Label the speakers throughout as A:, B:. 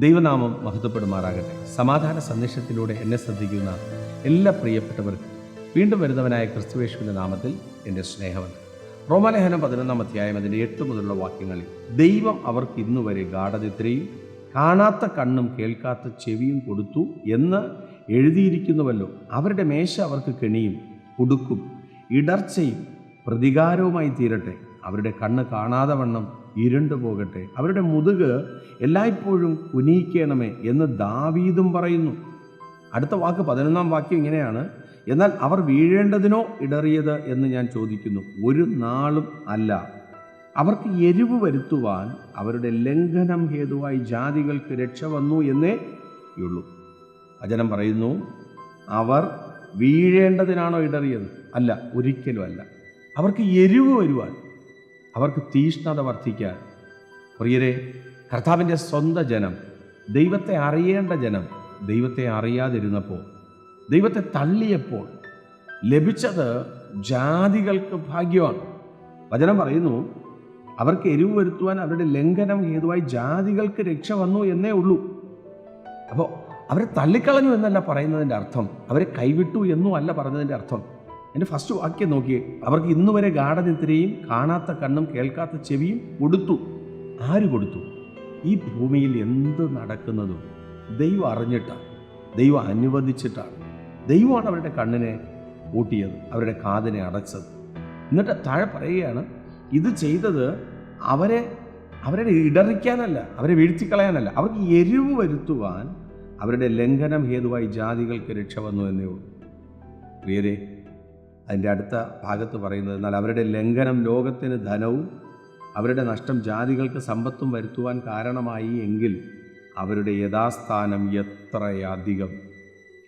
A: ദൈവനാമം മഹത്വപ്പെടുമാറാകട്ടെ. സമാധാന സന്ദേശത്തിലൂടെ എന്നെ ശ്രദ്ധിക്കുന്ന എല്ലാ പ്രിയപ്പെട്ടവർക്കും വീണ്ടും വരുന്നവനായ ക്രിസ്തുയേശുവിൻ്റെ നാമത്തിൽ എൻ്റെ സ്നേഹമുണ്ട്. റോമാലേഖനം 11-ാം അധ്യായം അതിൻ്റെ 8 മുതലുള്ള വാക്യങ്ങളിൽ ദൈവം അവർക്ക് ഇന്നുവരെ ഗാഢനിദ്രയും കാണാത്ത കണ്ണും കേൾക്കാത്ത ചെവിയും കൊടുത്തു എന്ന് എഴുതിയിരിക്കുന്നുവല്ലോ. അവരുടെ മേശ അവർക്ക് കെണിയും കുടുക്കും ഇടർച്ചയും പ്രതികാരവുമായി തീരട്ടെ. അവരുടെ കണ്ണ് കാണാതെ വണ്ണം ഇരുണ്ടു പോകട്ടെ. അവരുടെ മുതുക് എല്ലായ്പ്പോഴും കുനിയിക്കണമേ എന്ന് ദാവീദും പറയുന്നു. അടുത്ത വാക്ക് 11-ാം വാക്യം ഇങ്ങനെയാണ്: എന്നാൽ അവർ വീഴേണ്ടതിനോ ഇടറിയത് എന്ന് ഞാൻ ചോദിക്കുന്നു, ഒരു നാളും അല്ല. അവർക്ക് എരിവ് വരുത്തുവാൻ അവരുടെ ലംഘനം ഹേതുവായി ജാതികൾക്ക് രക്ഷ വന്നു എന്നേ ഉള്ളൂ. വചനം പറയുന്നു, അവർ വീഴേണ്ടതിനാണോ ഇടറിയത്? അല്ല, ഒരിക്കലും അല്ല. അവർക്ക് എരിവ് വരുവാൻ, അവർക്ക് തീഷ്ണത വർദ്ധിക്കാൻ. പ്രിയരെ, കർത്താവിൻ്റെ സ്വന്തം ജനം, ദൈവത്തെ അറിയേണ്ട ജനം, ദൈവത്തെ അറിയാതിരുന്നപ്പോൾ, ദൈവത്തെ തള്ളിയപ്പോൾ ലഭിച്ചത് ജാതികൾക്ക് ഭാഗ്യമാണ്. വചനം പറയുന്നു, അവർക്ക് എരിവ് വരുത്തുവാൻ അവരുടെ ലംഘനം ഹേതുവായി ജാതികൾക്ക് രക്ഷ വന്നു എന്നേ ഉള്ളൂ. അപ്പോൾ അവരെ തള്ളിക്കളഞ്ഞു എന്നല്ല പറയുന്നതിൻ്റെ അർത്ഥം, അവരെ കൈവിട്ടു എന്നും അല്ല പറഞ്ഞതിൻ്റെ അർത്ഥം. എൻ്റെ ഫസ്റ്റ് വാക്യം നോക്കിയേ: അവർക്ക് ഇന്നുവരെ ഗാഢനിദ്രയും കാണാത്ത കണ്ണും കേൾക്കാത്ത ചെവിയും കൊടുത്തു. ആര് കൊടുത്തു? ഈ ഭൂമിയിൽ എന്ത് നടക്കുന്നതും ദൈവം അറിഞ്ഞിട്ടാണ്, ദൈവം അനുവദിച്ചിട്ടാണ്. ദൈവമാണ് അവരുടെ കണ്ണിനെ പൂട്ടിയത്, അവരുടെ കാതിനെ അടച്ചത്. എന്നിട്ട് താഴെ പറയുകയാണ്, ഇത് ചെയ്തത് അവരെ ഇടറിക്കാനല്ല, അവരെ വീഴ്ത്തിക്കളയാനല്ല, അവർക്ക് എരിവ് വരുത്തുവാൻ അവരുടെ ലംഘനം ഹേതുവായി ജാതികൾക്ക് രക്ഷ വന്നു എന്നേ ഉള്ളൂ. പ്രിയരെ, അതിൻ്റെ അടുത്ത ഭാഗത്ത് പറയുന്നത്, എന്നാൽ അവരുടെ ലംഘനം ലോകത്തിന് ധനവും അവരുടെ നഷ്ടം ജാതികൾക്ക് സമ്പത്തും വരുത്തുവാൻ കാരണമായി എങ്കിൽ അവരുടെ യഥാസ്ഥാനം എത്രയധികം.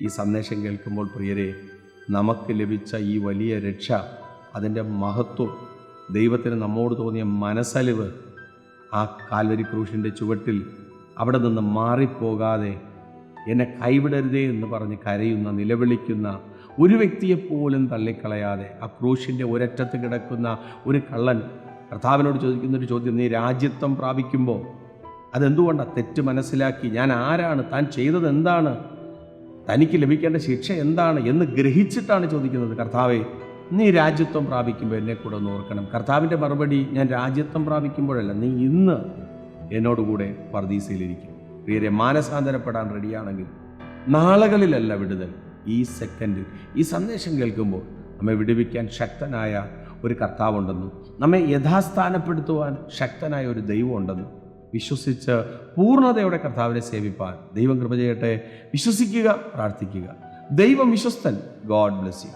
A: ഈ സന്ദേശം കേൾക്കുമ്പോൾ പ്രിയരെ, നമുക്ക് ലഭിച്ച ഈ വലിയ രക്ഷ, അതിൻ്റെ മഹത്വം, ദൈവത്തിന് നമ്മോട് തോന്നിയ മനസ്സലിവ്, ആ കാൽവരി ക്രൂശിൻ്റെ ചുവട്ടിൽ അവിടെ നിന്ന് മാറിപ്പോകാതെ എന്നെ കൈവിടരുതേ എന്ന് പറഞ്ഞ് കരയുന്ന, നിലവിളിക്കുന്ന ഒരു വ്യക്തിയെപ്പോലും തള്ളിക്കളയാതെ ആ ക്രൂശിൻ്റെ ഒരറ്റത്ത് കിടക്കുന്ന ഒരു കള്ളൻ കർത്താവിനോട് ചോദിക്കുന്നൊരു ചോദ്യം: നീ രാജ്യത്വം പ്രാപിക്കുമ്പോൾ അതെന്തുകൊണ്ടാണ്? തെറ്റ് മനസ്സിലാക്കി ഞാൻ ആരാണ്, താൻ ചെയ്തത് എന്താണ്, തനിക്ക് ലഭിക്കേണ്ട ശിക്ഷ എന്താണ് എന്ന് ഗ്രഹിച്ചിട്ടാണ് ചോദിക്കുന്നത്. കർത്താവേ, നീ രാജ്യത്വം പ്രാപിക്കുമ്പോൾ എന്നെ കൂടെ ഒന്ന് ഓർക്കണം. കർത്താവിൻ്റെ മറുപടി: ഞാൻ രാജ്യത്വം പ്രാപിക്കുമ്പോഴല്ല, നീ ഇന്ന് എന്നോടുകൂടെ പർദീസയിലിരിക്കും. പ്രിയരെ, മാനസാന്തരപ്പെടാൻ റെഡിയാണെങ്കിൽ നാളുകളിലല്ല വിടുതൽ, ഈ സെക്കൻഡിൽ ഈ സന്ദേശം കേൾക്കുമ്പോൾ നമ്മെ വിടുവിക്കാൻ ശക്തനായ ഒരു കർത്താവുണ്ടെന്നും നമ്മെ യഥാസ്ഥാനപ്പെടുത്തുവാൻ ശക്തനായ ഒരു ദൈവമുണ്ടെന്നും വിശ്വസിച്ച് പൂർണ്ണതയോടെ കർത്താവിനെ സേവിപ്പാൻ ദൈവം കൃപ ചെയ്യട്ടെ. വിശ്വസിക്കുക, പ്രാർത്ഥിക്കുക. ദൈവം വിശ്വസ്തൻ. God bless U.